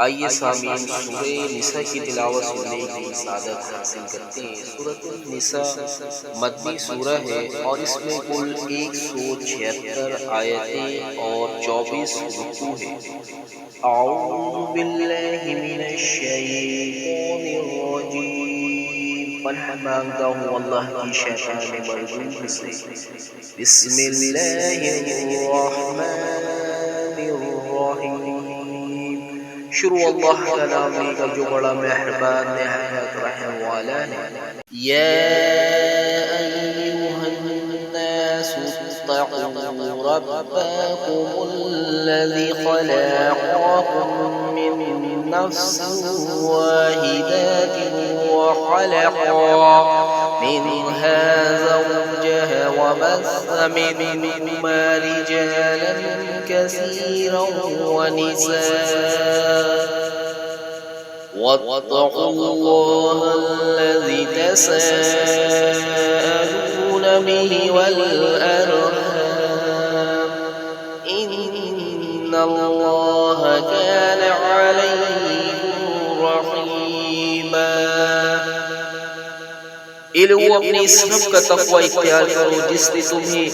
آئیے سامعین سورہ نساء کی تلاوت سننے کی سعادت حاصل کرتے ہیں۔ سورۃ النساء مدنی سورہ ہے اور اس میں کل 176 آیتیں اور 24 رکوع ہیں۔ اعوذ باللہ من الشیطان الرجیم، پناہ مانگتا ہوں اللہ کی شیطان مردود سے۔ بسم اللہ الرحمن الرحیم، شروع اللہ کا نام لے کر جو بڑا مہربان نہایت رحم والا ہے۔ یا ایھا الناس اتقوا ربکم الذی خلقکم من نفس واحدۃ وخلق منها زوجها وبث منهما رجالا كثيرا ونساء واتقوا الله الذي تساءلون به والأرحام إن الله كان عليكم رقيبا۔ اے لوگو اپنے اس رب کا تقوی اختیار کرو جس نے تمہیں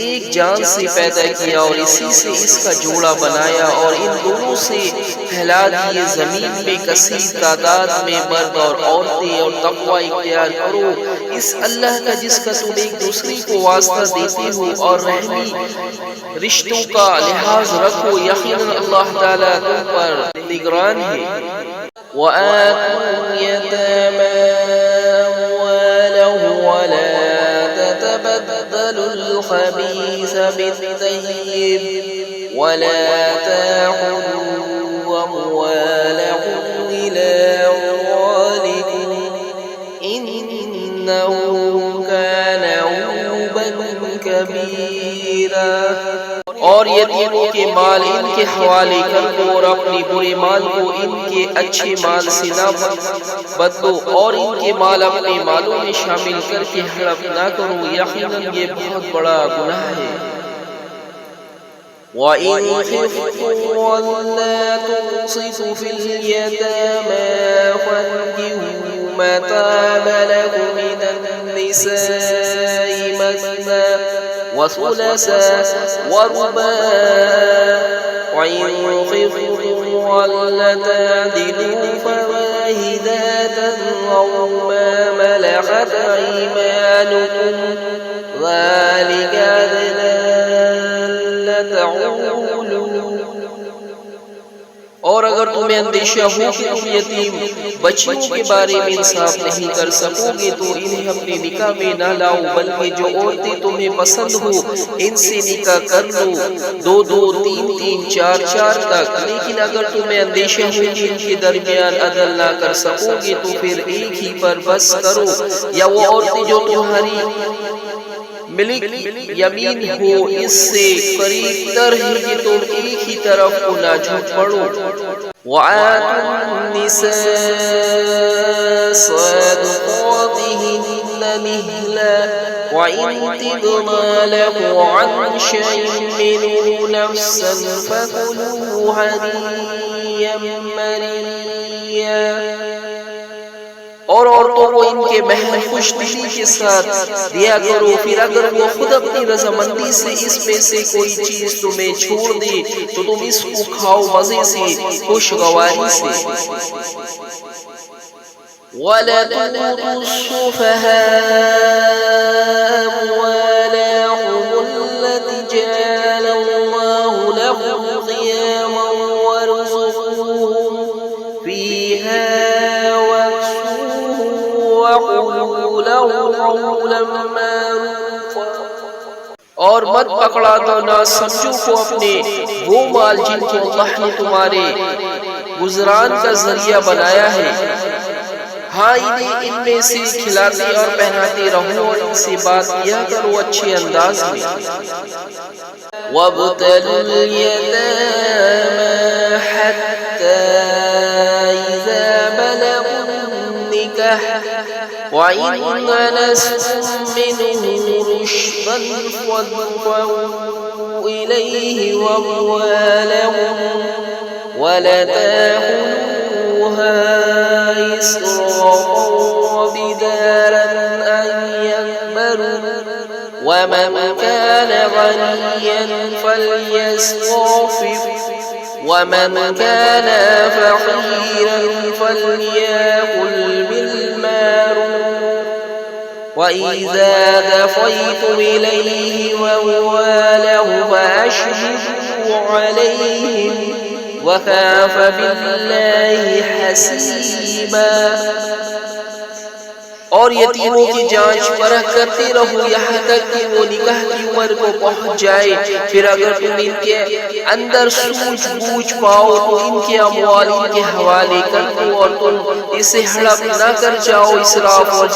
ایک جان سے پیدا کیا اور اسی سے اس کا جوڑا بنایا اور ان دونوں سے پھیلا دیے زمین میں کثیر تعداد میں مرد اور عورتیں، اور تقوی اختیار کرو اس اللہ کا جس کا تم ایک دوسرے کو واسطہ دیتے ہو، اور رحمی رشتوں کا لحاظ رکھو، یقیناً اللہ تعالیٰ تم پر نگران ہے۔ وَآتُوا الْيَتَامَىٰ ولا تتبدلوا الخبيث بالطيب ولا تأكلوا أموالكم إلى أموالكم إنه كان عوبا كبيرا۔ اور یتیموں کے مال ان کے حوالے کر دو اور اپنی برے مال کو ان کے اچھے مال سے نہ بدلو، اور ان کے مال اپنے مالوں میں شامل کر کے ہڑپ نہ کرو، یقیناً یہ بہت بڑا گناہ ہے۔ وَإِنْ خِفْتُمْ أَلَّا تُقْسِطُوا فِي الْيَتَامَىٰ فَانكِحُوا مَا طَابَ لَكُم مِّنَ النِّسَاءِ مَثْنَىٰ وَثُلَاثَ وَرُبَاعَ وَإِنْ خِفْتُمْ أَلَّا تَعْدِلُوا فَوَاحِدَةً أَوْ مَا مَلَكَتْ أَيْمَانُكُمْ ذَلِكَ أَدْنَىٰ أَلَّا تَعُولُوا۔ اور اگر تمہیں اندیشہ ہو کہ تم یتیم بچیوں کے بارے میں انصاف نہیں کر سکو گے تو انہیں اپنے نکاح میں نہ لاؤ، بلکہ جو عورتیں تمہیں پسند ہو ان سے نکاح کر لو، 2 2 3 3 4 4 تک۔ لیکن اگر تمہیں اندیشہ ہو کہ ان کے درمیان عدل نہ کر سکو گے تو پھر ایک ہی پر بس کرو، یا وہ عورتیں جو تمہاری ملک یمین ہو اس سے قریب تر ہے کہ تم ایک ہی طرف کو نہ جھک پڑو۔ وَآتُوا النِّسَاءَ صَدُقَاتِهِنَّ نِحْلًا وَإِن تِبْنَ لَكُمْ عَن شَيْءٍ مِّنْهُ نَفْسًا فَكُلُوهُ هَنِيًّا مَّرِيًّا۔ اور عورتوں کو ان کے مہر خوش دلی کے ساتھ دیا کرو، پھر اگر وہ خود اپنی رضامندی سے اس میں سے کوئی چیز تمہیں چھوڑ دے تو تم اس کو کھاؤ مزے سے، خوشگواری سے۔ وَلَا تُؤْتُوا السُّفَهَاءَ أَمْوَالَكُمُ الَّتِي جَعَلَ اللَّهُ لَكُمْ قِيَامًا وَارْزُقُوهُمْ فِيهَا وَقُولُوا لَهُمْ قَوْلًا مَّعْرُوفًا۔ اور مت پکڑا دو نہ سمجھو کو اپنے وہ مال جن کو اللہ نے تمہارے گزران کا ذریعہ بنایا ہے، ہاں انہیں ان میں سے کھلاتے اور پہناتے رہو اور ان سے بات کیا کرو اچھے انداز میں۔ وَابْتَلُوا الْيَتَامَىٰ حَتَّىٰ إِذَا بَلَغُوا النِّكَاحَ وَإِنْ آنَسْتُم مِّنْهُمْ رُشْدًا فَادْفَعُوا إِلَيْهِمْ أَمْوَالَهُمْ وَلَتَأْكُلُوهَا إِسْرَافًا وَبِدَارًا أَن يَكْبَرُوا وَمَنْ كَانَ غَنِيًّا فَلْيَسْتَعْفِفْ وَمَنْ كَانَ فَقِيرًا فَلْيَأْكُلْ بِالْمَعْرُوفِ وَإِذَا دَفَعْتُمْ إِلَيْهِ وَأَمْوَالَهُ فَأَشْهِدُوا عَلَيْهِمْ وَكَفَى بِاللَّهِ حَسِيبًا۔ اور یتیموں کی جانچ پرکھ کرتے رہو یہاں تک کہ وہ نکاح کی عمر کو پہنچ جائے، پھر اگر تم ان کے اندر سوجھ بوجھ پاؤ تو ان کے اموال ان کے حوالے کر دو، اور تم اسے ہڑپ نہ کر جاؤ اسراف اور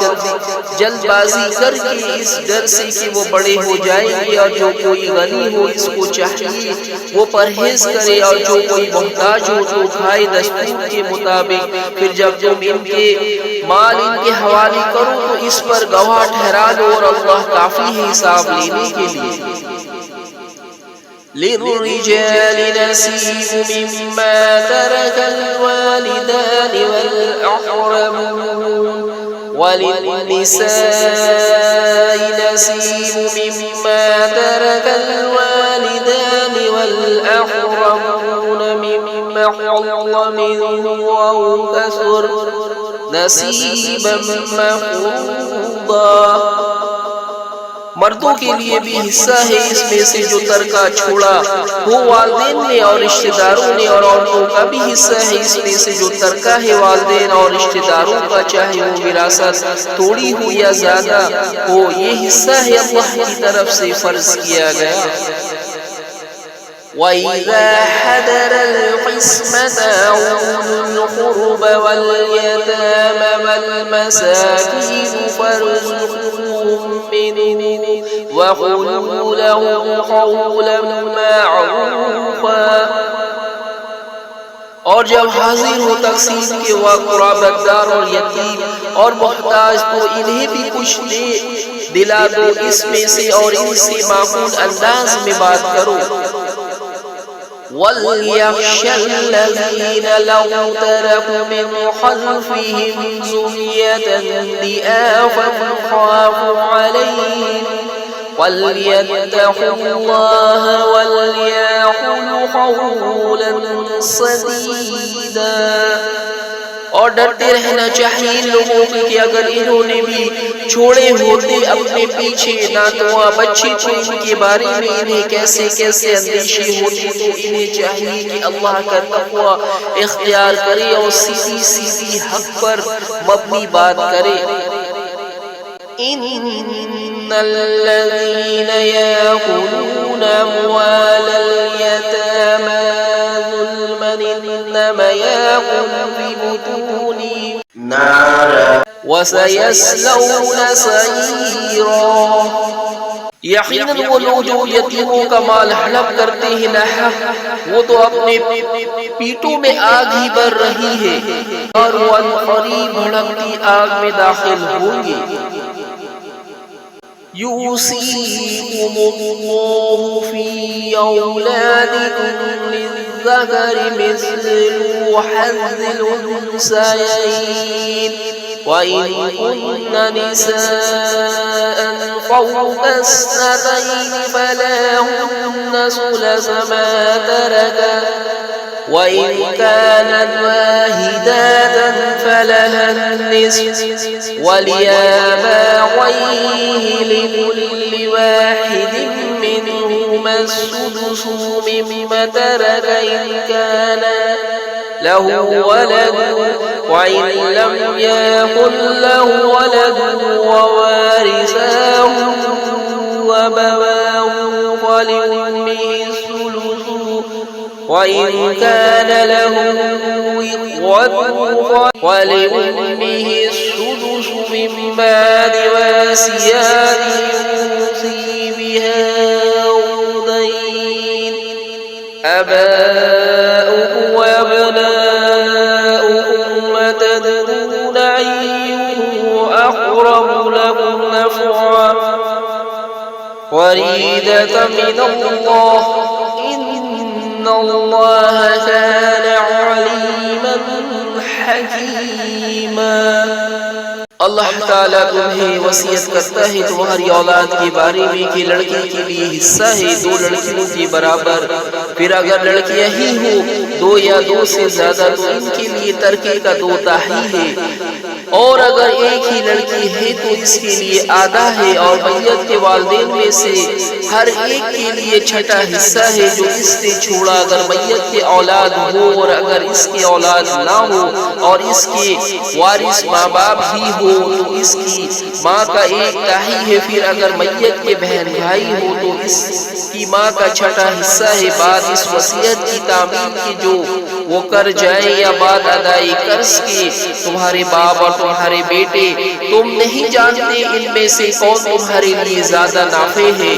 جلد بازی کر کے، اس ڈر سے کہ وہ بڑے ہو جائیں گے۔ اور جو کوئی غنی ہو اس کو چاہیے وہ پرہیز کرے، اور جو کوئی محتاج ہو تو کھائے دستور کے مطابق۔ پھر جب تم ان کے مال ان کے حوالے کرو تو اس پر گواہ ٹھہرا دو، اور اللہ کافی ہے حساب لینے کے لیے۔ لِلرِّجَالِ نَصِيبٌ مِّمَّا تَرَكَ الْوَالِدَانِ وَالْأَقْرَبُونَ وَلِلنِّسَاءِ نَصِيبٌ مِّمَّا تَرَكَ الْوَالِدَانِ وَالْأَقْرَبُونَ مِمَّا قَلَّ مِنْهُ أَوْ كَثُرَ نصیبا مفروضا۔ مردوں کے لیے بھی حصہ ہے اس میں سے جو ترکہ چھوڑا ہو والدین نے اور رشتہ داروں نے، اور عورتوں کا بھی حصہ ہے اس میں سے جو ترکہ ہے والدین اور رشتہ داروں کا، چاہے وہ وراثت تھوڑی ہو یا زیادہ ہو، یہ حصہ ہے اللہ کی طرف سے فرض کیا گیا۔ وَإِذَا حَضَرَ الْقِسْمَةَ أُولُو الْقُرْبَى وَالْيَتَامَى وَالْمَسَاكِينُ فَارْزُقُوهُم مِّنْهُ وَقُولُوا لَهُمْ قَوْلًا مَّعْرُوفًا۔ اور جب حاضر ہو تقسیم کے وقت قرابت دار اور یتیم اور محتاج تو انہیں بھی کچھ دلا دو اس میں سے، اور ان سے معقول انداز میں بات کرو۔ وَلْيَخْشَ الَّذِينَ لَوْ تَرَكُوا مِنْ خَلْفِهِمْ ذُرِّيَّةً ضِعَافًا خَافُوا عَلَيْهِمْ فَلْيَتَّقُوا اللَّهَ وَلْيَقُولُوا قَوْلًا سَدِيدًا۔ اور ڈرتے رہنا چاہیے ان لوگوں کی کہ اگر انہوں نے بھی چھوڑے ہوتے اپنے پیچھے ناتواں بچے کو، ان کے بارے میں انہیں کیسے کیسے اندیشے ہوتے، تو انہیں چاہیے کہ اللہ کا تقوی اختیار کرے اور سیدھی سیدھی حق پر مبنی بات کرے۔ ان الذين يأكلون أموال اليتامى ظلما إنما يأكلون في بطونهم نارا وسيصلون سعيرا۔ یقیناً وہ لوگ جو یتیموں کا مال ہڑپ کرتے ہیں ناحق، وہ تو اپنے پیٹوں میں آگ ہی بر رہی ہے، اور وہ عنقریب بھڑکتی آگ میں داخل ہوں گے۔ يُوصِيكُمُ اللَّهُ فِي أَوْلَادِكُمْ لِلذَّكَرِ مِثْلُ حَظِّ الْأُنثَيَيْنِ وَإِن كُنَّ نِسَاءً فَوْقَ اثْنَتَيْنِ فَلَهُنَّ ثُلُثُ مَا تَرَكَ وَإِن كَانَتْ وَاحِدَةً فَلَهَا النِّصْفُ وَلِأَبَوَيْهِ لِكُلِّ واحد منهما السُّدُسُ مِمَّا تَرَكَ إِن كَانَ له ولد وإن لم يكن له ولد ووارثاه أبواه فلأمه الثلث وإن كان له إخوة فلأمه السدس من بعد وصية يوصي بها أو دين آباؤكم وأبناؤكم وتدرون أيهم أقرب لكم نفعا فريضة من الله إن الله كان حکیما۔ اللہ تعالیٰ تمہیں وصیت کرتا ہے تمہاری اولاد کے بارے میں کہ لڑکی کے لیے حصہ ہے 2 لڑکیوں کے برابر، پھر اگر لڑکیاں ہی ہو 2 یا 2 سے زیادہ تو ان کے لیے ترکے کا 2 تہائی ہے، اور اگر ایک ہی لڑکی ہے تو اس کے لیے آدھا ہے، اور میت کے والدین میں سے ہر ایک کے لیے چھٹا حصہ ہے جو اس نے چھوڑا اگر میت کے اولاد ہو، اور اگر اس کے اولاد نہ ہو اور اس کے وارث ماں باپ ہی ہو تو اس کی ماں کا 1 تہائی ہے، پھر اگر میت کے بہن بھائی ہو تو اس کی ماں کا چھٹا حصہ ہے۔ بعد اس وصیت کی تعمیل کی جو وہ کر جائے یا بعد ادائی قرض کی، تمہارے باپ اور تمہارے بیٹے تم نہیں جانتے ان میں سے کون تمہارے لیے زیادہ نافع ہے،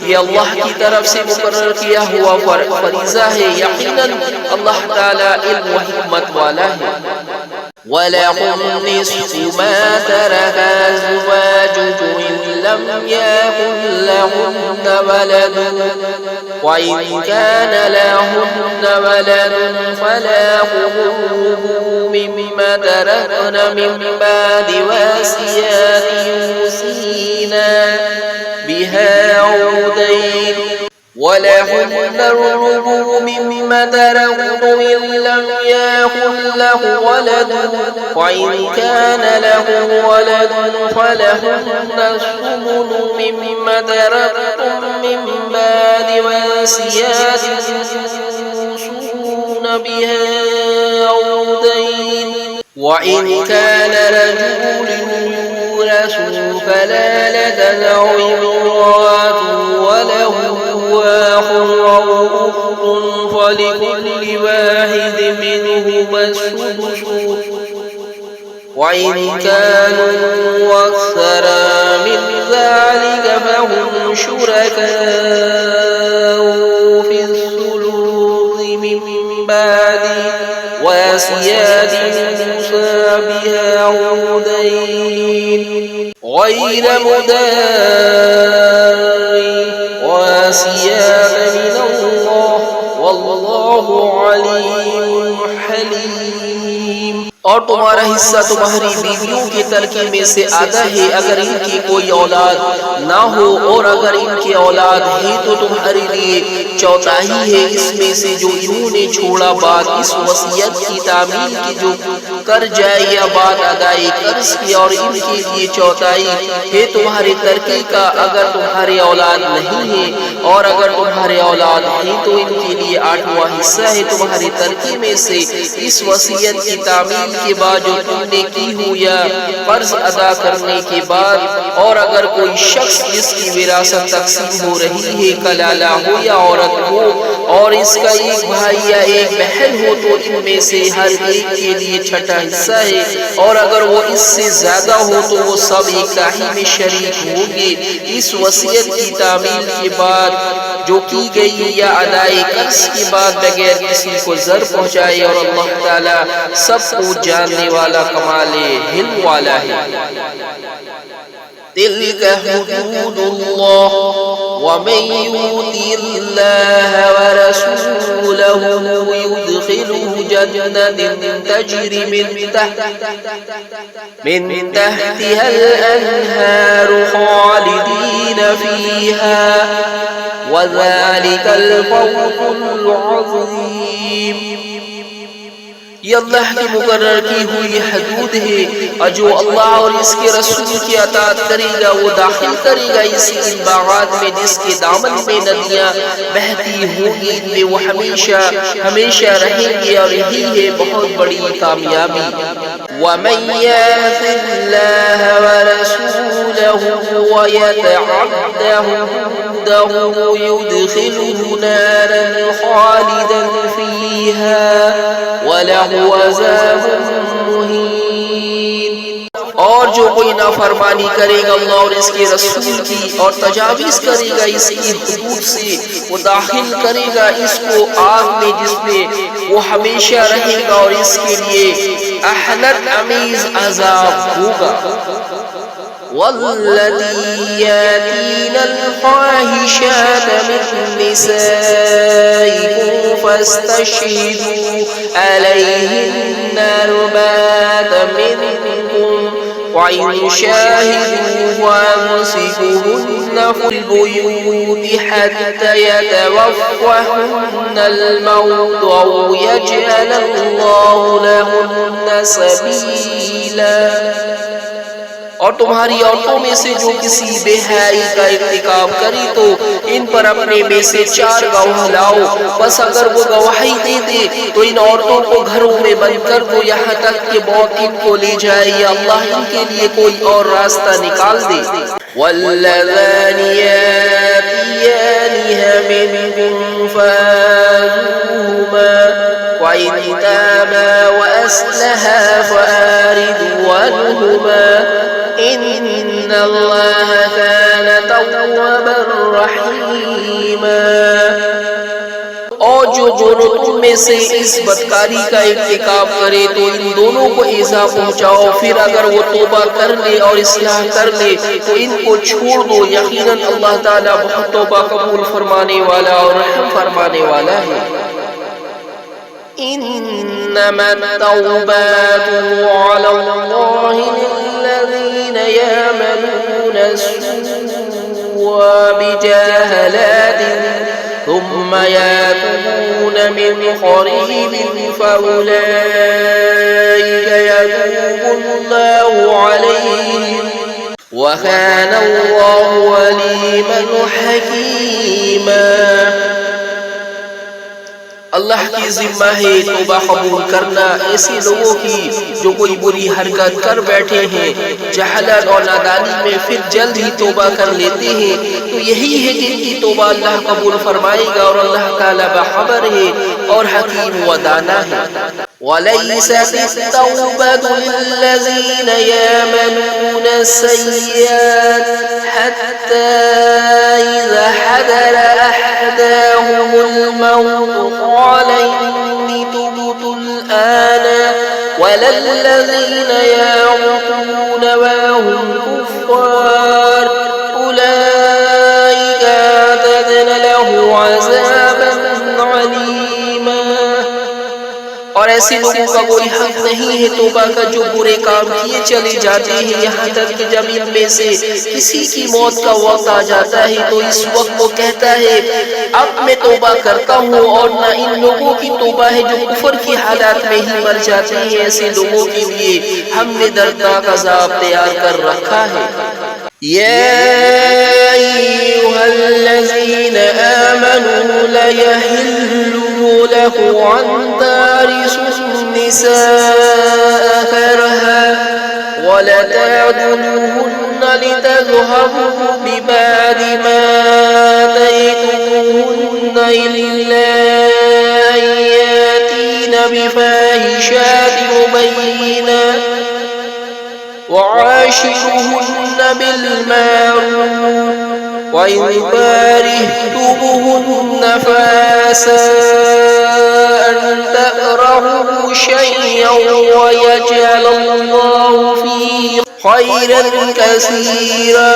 یہ اللہ کی طرف سے مقرر کیا ہوا فریضہ ہے، یقیناً اللہ تعالیٰ علم و حکمت والا ہے۔ وَلَهُمْ نِصْفُ مَا تَرَكَ أَزْوَاجُهُمْ إِن لَّمْ يَكُن لَّهُنَّ وَلَدٌ وَإِن كَانَ لَهُنَّ وَلَدٌ فَلَهُمُ الرُّبُعُ مِمَّا تَرَكْنَ مِن بَعْدِ وَصِيَّةٍ يُوصِينَ بِهَا أَوْ دَيْنٍ وَلَهُنَّ الرُّبُعُ مِمَّا تَرَكْتُمْ إِن لَّمْ يَكُن لَّهُ وَلَدٌ وَإِن كَانَ لَهُ وَلَدٌ فَلَهُنَّ الثُّمُنُ مِمَّا تَرَكْتُم مِّن بَعْدِ وَصِيَّةٍ تُوصُونَ بِهَا أَوْ دَيْنٍ وَإِن كَانَ رَجُلٌ يُورَثُ كَلَالَةً أَوْ امْرَأَةٌ وَلَهُ أخ أو أخت فلكل واحد منهما السدس وإن كانوا أكثر من ذلك فهم شركاء في الثلث من بعد وصية يوصى بها أو دين غير مضار وصية من الله والله عليم حليم۔ اور تمہارا حصہ تمہاری بیویوں کے ترکے میں سے آدھا ہے اگر ان کی کوئی اولاد نہ ہو، اور اگر ان کی اولاد ہے تو تمہارے لیے چوتھائی ہے اس میں سے جو انہوں نے چھوڑا بعد اس وصیت کی تعمیل کی جو کر جائے یا بعد ادائی قرض کی، اور ان کے لیے چوتھائی ہے تمہارے ترکے کا اگر تمہارے اولاد نہیں ہے، اور اگر تمہارے اولاد ہے تو ان کے لیے 8واں حصہ ہے تمہارے ترکے میں سے اس وصیت کی تعمیل کے بعد جو تم نے کی ہو یا قرض ادا کرنے کے بعد، اور اگر کوئی شخص جس کی وراثت تقسیم ہو رہی ہے کلالہ ہو یا عورت ہو اور اس کا ایک بھائی یا ایک بہن ہو تو ان میں سے ہر ایک کے لیے چھٹا حصہ ہے، اور اگر وہ اس سے زیادہ ہو تو وہ سب ایک تہائی میں شریک ہوں گے اس وصیت کی تعمیل کے بعد جو کی گئی یا ادائی قرض کے بعد بغیر کسی کو ضرر پہنچائے، اور اللہ تعالیٰ سب کو جاننے والا کمال علم والا ہے۔ تِلْكَ حُدُودُ اللَّهِ وَمَن يُطِعِ اللَّهَ وَرَسُولَهُ يُدْخِلْهُ جَنَّاتٍ تَجْرِي مِن تَحْتِهَا الْأَنْهَارُ خَالِدِينَ فِيهَا وَذَلِكَ الْفَوْزُ الْعَظِيمُ۔ یہ اللہ کی مقرر کی ہوئی حدود ہے، اور جو اللہ اور اس کے رسول کی اطاعت کرے گا وہ داخل کرے گا اسی ان باغات میں جس کے دامن میں ندیاں بہتی ہوں گی، ان میں وہ ہمیشہ ہمیشہ رہیں گے، اور یہی ہے بہت بڑی کامیابی۔ وَمَن يَعْصِ اللَّهَ وَرَسُولَهُ وَيَتَعَدَّ حُدُودَهُ يُدْخِلْهُ نَارًا خَالِدًا فِيهَا وَلَهُ عَذَابٌ مُّهِينٌ۔ اور جو کوئی نافرمانی کرے گا اللہ اور اس کے رسول کی اور تجاویز کرے گا اس کی حدود سے، وہ داخل کرے گا اس کو آگ میں جس میں وہ ہمیشہ رہے گا، اور اس کے لیے احنت امیز عذاب ہوگا۔ واللاتي ياتين الفاحشات من نسائكم فاستشهدوا عليهن أربعة منكم وإن شاهدوا فأمسكوهن في البيوت حتى يتوفهن الموت أو يجعل الله لهن سبيلا۔ اور تمہاری عورتوں میں سے جو کسی بے حیائی کا ارتکاب کری تو ان پر اپنے میں سے 4 گواہ لاؤ، بس اگر وہ گواہی دے دے تو ان عورتوں کو گھروں میں بند کر دو یہاں تک کہ موت ان کو لے جائے یا اللہ ان کے لیے کوئی اور راستہ نکال دے۔ واللذان يأتيانها منكم فآذوهما وإن تابا وأصلحا فأعرضوا عنهما إن الله كان توابا رحيما۔ اور جو دونوں تم میں سے اس بدکاری کا ارتکاب کرے تو ان دونوں کو ایذا پہنچاؤ، پھر اگر وہ توبہ کر لے اور اصلاح کر لے تو ان کو چھوڑ دو، یقیناً اللہ تعالیٰ بہت توبہ قبول فرمانے والا اور رحم فرمانے والا ہے۔ انما التوبات على الله للذين يعملون السوء بجهالة ثم يتوبون من قريب فأولئك يتوب الله عليهم وكان الله عليما حكيما۔ اللہ کی ذمہ ہے توبہ قبول کرنا ایسے لوگوں کی جو کوئی بری حرکت کر بیٹھے ہیں جہالت اور نادانی میں، پھر جلد ہی توبہ کر لیتے ہیں، تو یہی ہے کہ ان کی توبہ اللہ قبول فرمائے گا اور اللہ تعالیٰ باخبر ہے اور حکیم و دانا ہے۔ وَلَيْسَتِ التَّوْبَةُ لِلَّذِينَ يَعْمَلُونَ السَّيِّئَاتِ حَتَّى إِذَا حَضَرَ أَحَدَهُمُ الْمَوْتُ قَالَ إِنِّي تُبْتُ الْآنَ وَلَا الَّذِينَ يَمُوتُونَ وَهُمْ كُفَّارٌ أُولَئِكَ أَعْتَدْنَا لَهُمْ عَذَابًا عَلِيمًا۔ اور ایسے لوگوں کا کوئی حق نہیں ہے توبہ کا جو برے کام کیے چلے جاتے ہیں یہاں تک کہ جب ان میں سے کسی کی موت کا وقت آ جاتا ہے تو اس وقت وہ کہتا ہے اب میں توبہ کرتا ہوں، اور نہ ان لوگوں کی توبہ ہے جو کفر کی حالات میں ہی مر جاتے ہیں۔ ایسے لوگوں کے لیے ہم نے دردناک عذاب تیار کر رکھا ہے۔ يا أيها الذين آمنوا لا يحل لكم أن ترثوا النساء كرها ولا تعضلوهن لتذهبوا ببعض ما آتيتموهن إلا أن يأتين بفاحشة مبينة وعاشروهن بالمعروف وإن كرهتموهن فعسى أن تكرهوا شيئا ويجعل الله فيه خيرا كثيرا۔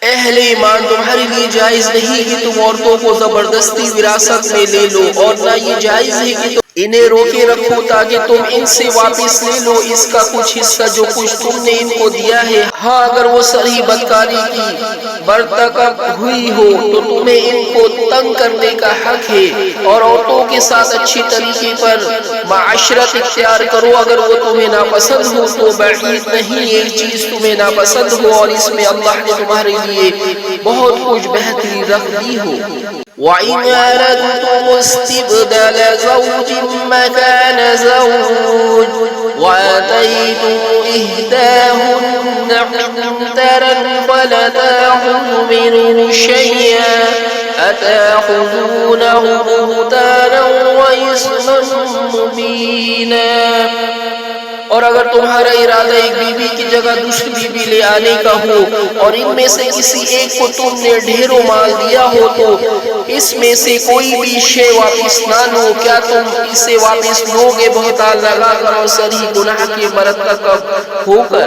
اہل ایمان تمہارے لیے جائز نہیں کہ تم عورتوں کو زبردستی وراثت میں لے لو، اور نہ یہ جائز ہے کہ تم انہیں روکے رکھو تاکہ تم ان سے واپس لے لو اس کا کچھ حصہ جو کچھ تم نے ان کو دیا ہے۔ ہاں اگر وہ صریح بدکاری کی مرتکب ہوئی ہو تو تمہیں ان کو تنگ کرنے کا حق ہے، اور عورتوں کے ساتھ اچھی طریقے پر معاشرت اختیار کرو۔ اگر وہ تمہیں ناپسند ہو تو بعید نہیں ایک چیز تمہیں ناپسند ہو اور اس میں اللہ نے تمہارے لیے بہت کچھ بہتری رکھ دی ہو۔ وَإِنْ أَرَدْتُمُ اسْتِبْدَالَ زَوْجٍ مَّكَانَ زَوْجٍ وَآتَيْتُمْ إِحْدَاهُنَّ قِنطَارًا فَلَا تَأْخُذُوا مِنْهُ شَيْئًا أَتَأْخُذُونَهُ بُهْتَانًا وَإِثْمًا مُّبِينًا۔ اور اگر تمہارا ارادہ ایک بیوی کی جگہ دوسری بیوی لے آنے کا ہو اور ان میں سے کسی ایک کو تم نے ڈھیروں مال دیا ہو تو اس میں سے کوئی بھی شے واپس نہ لو، کیا تم اسے واپس لو گے بہتان لگا کر اور صریح گناہ کے مرتکب ہو کر؟